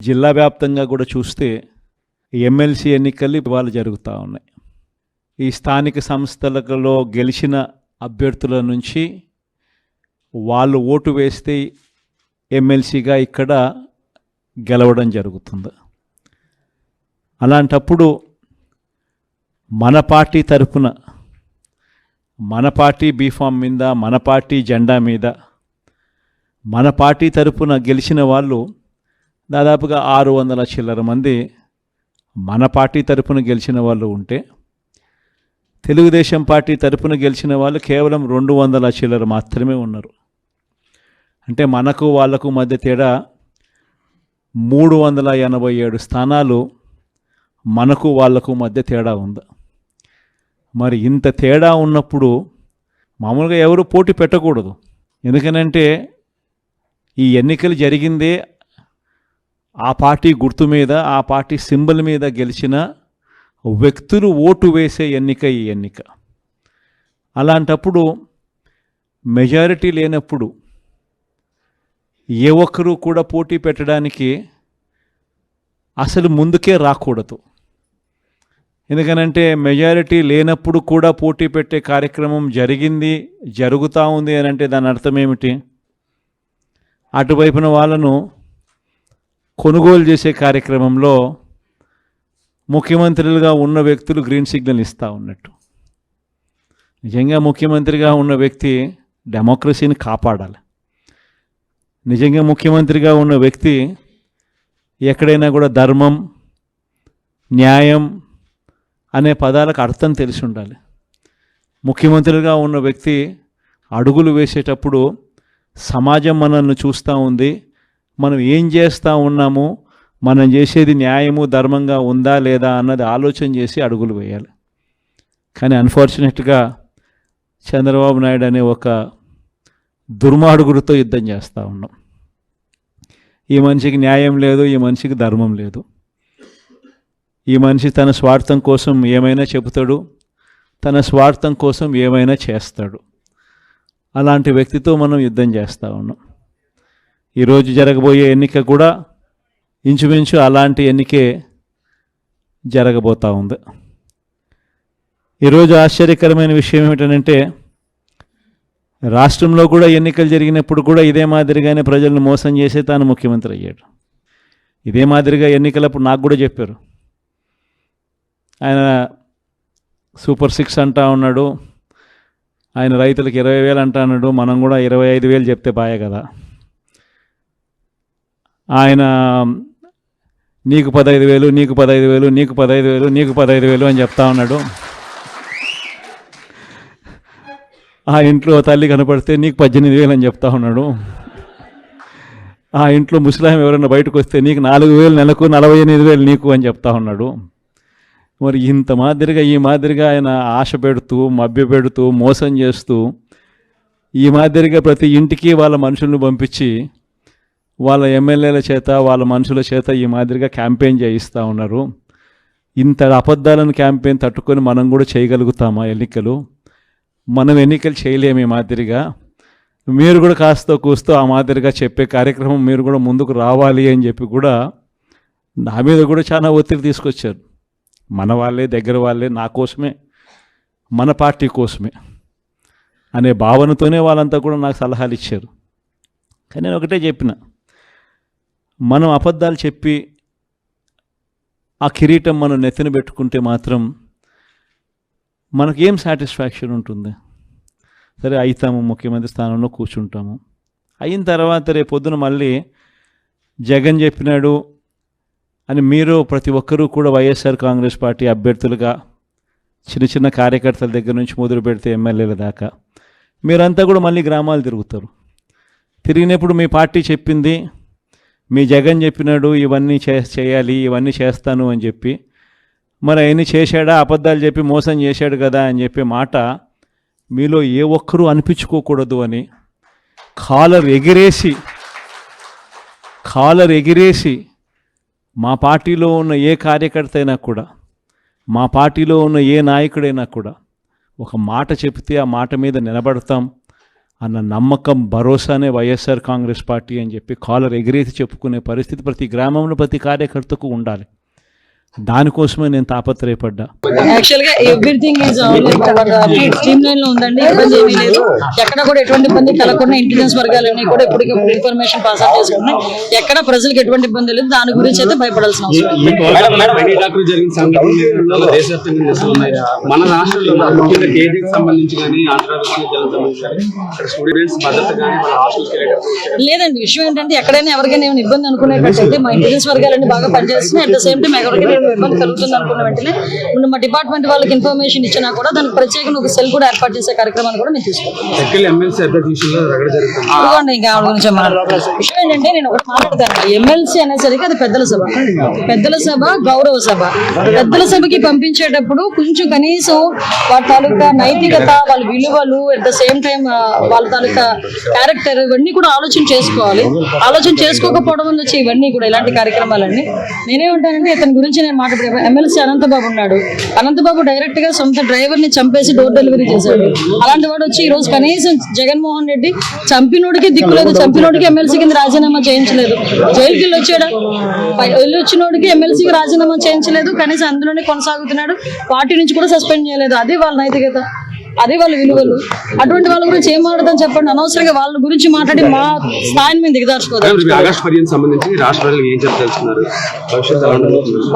జిల్లా వ్యాప్తంగా కూడా చూస్తే ఎమ్మెల్సీ ఎన్నికలు ఇవాళ జరుగుతూ ఉన్నాయి. ఈ స్థానిక సంస్థలలో గెలిచిన అభ్యర్థుల నుంచి వాళ్ళు ఓటు వేస్తే ఎమ్మెల్సీగా ఇక్కడ గెలవడం జరుగుతుంది. అలాంటప్పుడు మన పార్టీ తరఫున, మన పార్టీ బీఫామ్ మీద, మన పార్టీ జెండా మీద, మన పార్టీ తరఫున గెలిచిన వాళ్ళు దాదాపుగా 600 చిల్లర మంది మన పార్టీ తరఫున గెలిచిన వాళ్ళు ఉంటే, తెలుగుదేశం పార్టీ తరఫున గెలిచిన వాళ్ళు కేవలం 200 చిల్లర మాత్రమే ఉన్నారు. అంటే మనకు వాళ్లకు మధ్య తేడా 387 స్థానాలు మనకు వాళ్లకు మధ్య తేడా ఉంది. మరి ఇంత తేడా ఉన్నప్పుడు మామూలుగా ఎవరు పోటీ పెట్టకూడదు. ఎందుకనంటే ఈ ఎన్నికలు జరిగిందే ఆ పార్టీ గుర్తు మీద, ఆ పార్టీ సింబల్ మీద గెలిచిన వ్యక్తులు ఓటు వేసే ఎన్నిక ఈ ఎన్నిక. అలాంటప్పుడు మెజారిటీ లేనప్పుడు ఏ ఒక్కరూ కూడా పోటీ పెట్టడానికి అసలు ముందుకే రాకూడదు. ఎందుకనంటే మెజారిటీ లేనప్పుడు కూడా పోటీ పెట్టే కార్యక్రమం జరుగుతూ ఉంది అని అంటే దాని అర్థం ఏమిటి? అటువైపున వాళ్ళను కొనుగోలు చేసే కార్యక్రమంలో ముఖ్యమంత్రులుగా ఉన్న వ్యక్తులు గ్రీన్ సిగ్నల్ ఇస్తూ ఉన్నట్టు. నిజంగా ముఖ్యమంత్రిగా ఉన్న వ్యక్తి డెమోక్రసీని కాపాడాలి. నిజంగా ముఖ్యమంత్రిగా ఉన్న వ్యక్తి ఎక్కడైనా కూడా ధర్మం, న్యాయం అనే పదాలకు అర్థం తెలిసి ఉండాలి. ముఖ్యమంత్రిగా ఉన్న వ్యక్తి అడుగులు వేసేటప్పుడు సమాజం మనల్ని చూస్తూ ఉంది, మనం ఏం చేస్తూ ఉన్నాము, మనం చేసేది న్యాయము ధర్మంగా ఉందా లేదా అన్నది ఆలోచన చేసి అడుగులు వేయాలి. కానీ అన్ఫార్చునేట్గా చంద్రబాబు నాయుడు అనే ఒక దుర్మార్గుడితో యుద్ధం చేస్తూ ఉన్నాం. ఈ మనిషికి న్యాయం లేదు, ఈ మనిషికి ధర్మం లేదు. ఈ మనిషి తన స్వార్థం కోసం ఏమైనా చెబుతాడు, తన స్వార్థం కోసం ఏమైనా చేస్తాడు. అలాంటి వ్యక్తితో మనం యుద్ధం చేస్తూ ఉన్నాం. ఈరోజు జరగబోయే ఎన్నిక కూడా ఇంచుమించు అలాంటి ఎన్నికే జరగబోతూ ఉంది. ఈరోజు ఆశ్చర్యకరమైన విషయం ఏమిటంటే, రాష్ట్రంలో కూడా ఎన్నికలు జరిగినప్పుడు కూడా ఇదే మాదిరిగానే ప్రజలను మోసం చేసే తాను ముఖ్యమంత్రి అయ్యాడు. ఇదే మాదిరిగా ఎన్నికలప్పుడు నాకు కూడా చెప్పారు. ఆయన సూపర్ 6 అంటా ఉన్నాడు, ఆయన రైతులకు 20,000 అంటా అన్నాడు, మనం కూడా 25,000 చెప్తే బాయే కదా. ఆయన నీకు 15,000, నీకు 15,000, నీకు 15,000, నీకు 15,000 అని చెప్తా ఉన్నాడు. ఆ ఇంట్లో తల్లి కనపడితే నీకు 18,000 అని చెప్తా ఉన్నాడు. ఆ ఇంట్లో ముస్లాం ఎవరైనా బయటకు వస్తే నీకు 4,000 నెలకు, 48,000 నీకు అని చెప్తా ఉన్నాడు. మరి ఇంత మాదిరిగా ఈ మాదిరిగా ఆయన ఆశ పెడుతూ, మభ్య పెడుతూ, మోసం చేస్తూ, ఈ మాదిరిగా ప్రతి ఇంటికి వాళ్ళ మనుషులను పంపించి వాళ్ళ ఎమ్మెల్యేల చేత, వాళ్ళ మనుషుల చేత ఈ మాదిరిగా క్యాంపెయిన్ చేయిస్తూ ఉన్నారు. ఇంత అబద్ధాలను క్యాంపెయిన్ తట్టుకొని మనం కూడా చేయగలుగుతామా ఎన్నికలు? మనం ఎన్నికలు చేయలేము ఈ మాదిరిగా. మీరు కూడా కాస్త కూస్తూ ఆ మాదిరిగా చెప్పే కార్యక్రమం మీరు కూడా ముందుకు రావాలి అని చెప్పి కూడా నా మీద కూడా చాలా ఒత్తిడి తీసుకొచ్చారు. మన వాళ్ళే, దగ్గర వాళ్ళే, నా కోసమే, మన పార్టీ కోసమే అనే భావనతోనే వాళ్ళంతా కూడా నాకు సలహాలు ఇచ్చారు. కానీ నేను ఒకటే చెప్పిన, మనం అబద్ధాలు చెప్పి ఆ కిరీటం మనం నెత్తిన పెట్టుకుంటే మాత్రం మనకేం సాటిస్ఫాక్షన్ ఉంటుంది? సరే అవుతాము, ముఖ్యమంత్రి స్థానంలో కూర్చుంటాము, అయిన తర్వాత రేపు పొద్దున మళ్ళీ జగన్ చెప్పినాడు అని మీరు ప్రతి ఒక్కరూ కూడా వైఎస్ఆర్ కాంగ్రెస్ పార్టీ అభ్యర్థులుగా చిన్న చిన్న కార్యకర్తల దగ్గర నుంచి మొదలు పెడితే ఎమ్మెల్యేల దాకా మీరంతా కూడా మళ్ళీ గ్రామాలు తిరుగుతారు. తిరిగినప్పుడు మీ పార్టీ చెప్పింది, మీ జగన్ చెప్పినాడు ఇవన్నీ చేయాలి, ఇవన్నీ చేస్తాను అని చెప్పి, మరి అవన్నీ చేశాడా, అబద్ధాలు చెప్పి మోసం చేశాడు కదా అని చెప్పే మాట మీలో ఏ ఒక్కరూ అనిపించుకోకూడదు అని కాలర్ ఎగిరేసి మా పార్టీలో ఉన్న ఏ కార్యకర్త అయినా కూడా, మా పార్టీలో ఉన్న ఏ నాయకుడైనా కూడా ఒక మాట చెప్తే ఆ మాట మీద నిలబడతాం, అన్న నమ్మకం, భరోసానే వైఎస్ఆర్ కాంగ్రెస్ పార్టీ అని చెప్పి కాలర్ ఎగిరేసి చెప్పుకునే పరిస్థితి ప్రతి గ్రామంలో ప్రతి కార్యకర్తకు ఉండాలి. దానికోసమే నేను తాపత్రయపడ్డా. యాక్చువల్గా ఎవ్రీథింగ్ ఈజ్ స్ట్రీమ్ లైన్ లో ఉందండి, ఇబ్బంది ఏమీ లేదు. ఎక్కడ కూడా ఎటువంటి ఇబ్బంది కలగకుండా ఇంటెలిజెన్స్ వర్గాలన్నీ కూడా ఎప్పటికప్పుడు ఇన్ఫర్మేషన్ పాస్ ఆన్ చేసుకున్నాయి. ఎక్కడ ప్రజలకు ఎటువంటి ఇబ్బంది లేదు. దాని గురించి అయితే భయపడాల్సిన అవసరం మన రాష్ట్రంలో ముఖ్యంగా కేజీకి సంబంధించి కానీ లేదండి. విషయం ఏంటంటే ఎక్కడైనా ఎవరికైనా ఏమైనా ఇబ్బంది అనుకునేటట్టయితే మా ఇంటెలిజెన్స్ వర్గాలన్నీ బాగా పనిచేస్తున్నాయి. అట్ ద సేమ్ టైం ఎవరికైనా ఇబ్బంది కలుగుతుంది అనుకున్న వెంటనే మా డిపార్ట్మెంట్ వాళ్ళకి ఇన్ఫర్మేషన్ ఇచ్చినా కూడా దానికి ప్రత్యేకంగా ఒక సెల్ కూడా ఏర్పాటు చేసే కార్యక్రమాన్ని కూడా మేము తీసుకుంటాం. ఇంకా ఆవిడ గురించి విషయం ఏంటంటే నేను ఒకటి మాట్లాడతాను. ఎమ్మెల్సీ అనేసరికి అది పెద్దల సభ, పెద్దల సభ, గౌరవ సభ. పెద్దల సభకి పంపించేటప్పుడు కొంచెం కనీసం వాళ్ళ తాలూకా నైతికత, వాళ్ళ విలువలు, అట్ ద సేమ్ టైం వాళ్ళ తాలూకా క్యారెక్టర్ ఇవన్నీ కూడా ఆలోచన చేసుకోవాలి. ఆలోచన చేసుకోకపోవడం వల్ల వచ్చి ఇవన్నీ కూడా ఇలాంటి కార్యక్రమాలన్నీ. నేనేమంటానంటే ఇతని గురించి నేను మాట్లాడే ఎమ్మెల్సీ అనంతబాబు ఉన్నాడు. అనంతబాబు డైరెక్ట్ గా సొంత డ్రైవర్ ని చంపేసి డోర్ డెలివరీ చేశాడు. అలాంటి వాడు వచ్చి ఈ రోజు కనీసం జగన్మోహన్ రెడ్డి చంపినోడికి దిక్కులేదు, చంపినోడికి ఎమ్మెల్సీ కింద రాజీనామా చేయించలేదు. జైలుకి వెళ్ళి వచ్చాడా? వెళ్ళి వచ్చినోడికి ఎమ్మెల్సీకి రాజీనామా చేయించలేదు, కనీసం అందులోనే కొనసాగుతున్నాడు. పార్టీ నుంచి కూడా సస్పెండ్ చేయలేదు. అదే వాళ్ళ నైతికత, అదే వాళ్ళ విలువలు. అటువంటి వాళ్ళ గురించి ఏం మాట్లాడదని చెప్పండి. అనవసరంగా వాళ్ళ గురించి మాట్లాడి మా స్థాయిని మేము దిగదార్చుకోవాలి.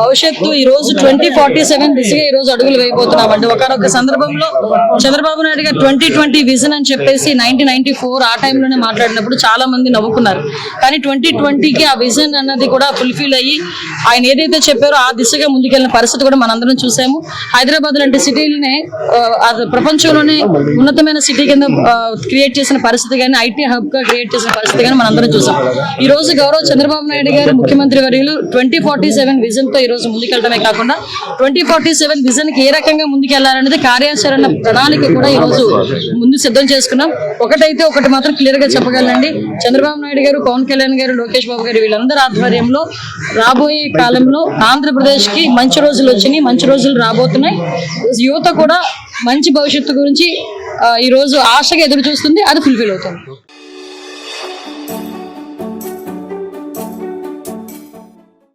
భవిష్యత్తు ఈ రోజు 2047 దిశగా ఈ రోజు అడుగులు వేయబోతున్నామండి. ఒకనొక సందర్భంలో చంద్రబాబు నాయుడు గారు 2020 విజన్ అని చెప్పేసి 1994 ఆ టైంలోనే మాట్లాడినప్పుడు చాలా మంది నవ్వుకున్నారు. కానీ 2020కి ఆ విజన్ అన్నది కూడా ఫుల్ఫిల్ అయ్యి ఆయన ఏదైతే చెప్పారో ఆ దిశగా ముందుకెళ్ళిన పరిస్థితి కూడా మనందరం చూసాము. హైదరాబాద్ లాంటి సిటీలనే ప్రపంచంలోనే ఉన్నతమైన సిటీ కింద క్రియేట్ చేసిన పరిస్థితి కానీ, ఐటీ హబ్ గా క్రియేట్ చేసిన పరిస్థితి కానీ మనందరం చూసాం. ఈ రోజు గౌరవ చంద్రబాబు నాయుడు గారు ముఖ్యమంత్రి వర్యులు 2047 విజన్ తో ఈ రోజు ముందుకెళ్ళడమే కాకుండా 2047 విజన్ కి ఏ రకంగా ముందుకెళ్లాలనేది కార్యాచరణ ప్రణాళిక కూడా ఈ రోజు ముందు సిద్ధం చేసుకున్నాం. ఒకటి మాత్రం క్లియర్ గా చెప్పగలండి. చంద్రబాబు నాయుడు గారు, పవన్ కళ్యాణ్ గారు, లోకేష్ బాబు గారు వీళ్ళందరూ ఆధ్వర్యంలో రాబోయే కాలంలో ఆంధ్రప్రదేశ్ కి మంచి రోజులు వచ్చినాయి, మంచి రోజులు రాబోతున్నాయి. యువత కూడా మంచి భవిష్యత్తు గురించి ఈ రోజు ఆశగా ఎదురు చూస్తుంది. అది ఫుల్ఫిల్ అవుతుంది.